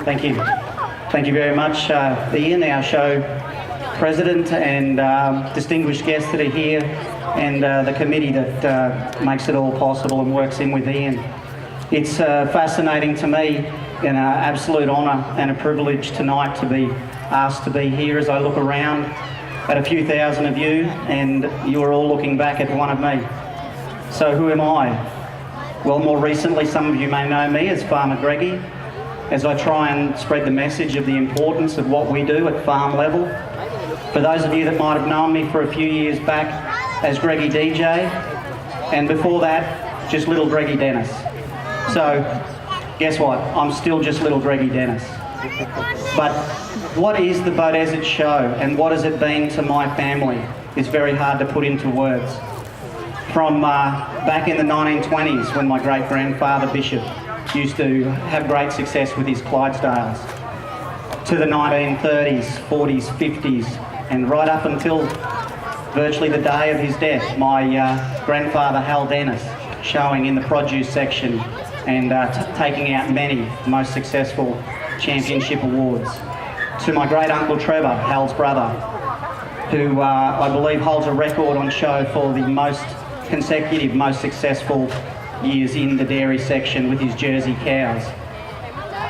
Thank you. Thank you very much, Ian, our show president, and distinguished guests that are here, and the committee that makes it all possible and works in with Ian. It's fascinating to me and an absolute honour and a privilege tonight to be asked to be here as I look around at a few thousand of you, and you're all looking back at one of me. So who am I? Well, more recently, some of you may know me as Farmer Greggy, as I try and spread the message of the importance of what we do at farm level. For those of you that might have known me for a few years back as Greggy DJ, and before that, just little Greggy Dennis. So, guess what? I'm still just little Greggy Dennis. But what is the Beaudesert show, and what has it been to my family is very hard to put into words. From back in the 1920s, when my great-grandfather Bishop used to have great success with his Clydesdales, to the 1930s, 40s, 50s, and right up until virtually the day of his death, my grandfather Hal Dennis showing in the produce section and taking out many most successful championship awards. To my great uncle Trevor, Hal's brother, who I believe holds a record on show for the most consecutive, most successful years in the dairy section with his Jersey cows.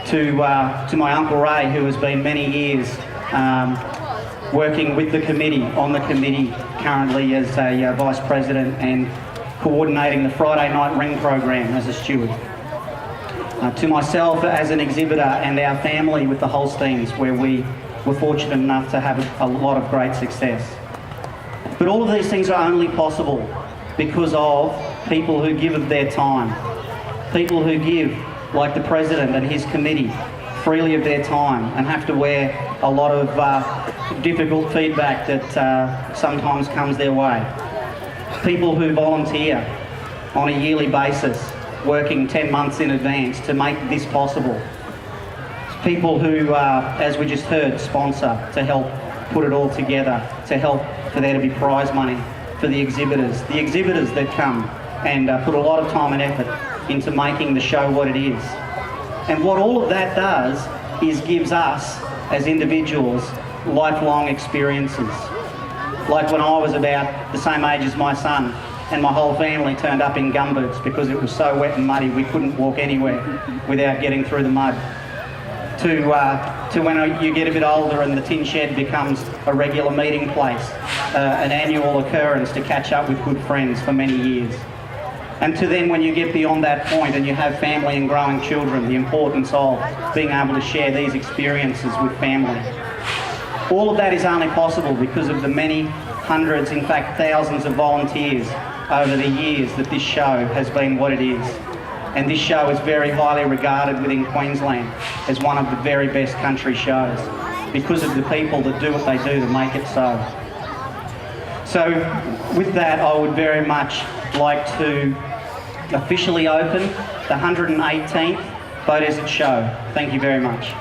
To my uncle Ray, who has been many years working with the committee, on the committee currently as a vice president and coordinating the Friday night ring program as a steward. To myself as an exhibitor, and our family with the Holsteins, where we were fortunate enough to have a lot of great success. But all of these things are only possible because of people who give of their time, people who give, like the president and his committee, freely of their time and have to wear a lot of difficult feedback that sometimes comes their way. People who volunteer on a yearly basis, working 10 months in advance to make this possible. People who, as we just heard, sponsor to help put it all together, to help for there to be prize money for the exhibitors that come and put a lot of time and effort into making the show what it is. And what all of that does is gives us, as individuals, lifelong experiences. Like when I was about the same age as my son, and my whole family turned up in gumboots because it was so wet and muddy we couldn't walk anywhere without getting through the mud. To when you get a bit older and the tin shed becomes a regular meeting place, an annual occurrence to catch up with good friends for many years. And to then when you get beyond that point and you have family and growing children, the importance of being able to share these experiences with family. All of that is only possible because of the many hundreds, in fact thousands of volunteers over the years that this show has been what it is. And this show is very highly regarded within Queensland as one of the very best country shows because of the people that do what they do to make it so. So with that, I would very much like to officially open the 118th Beaudesert show. Thank you very much.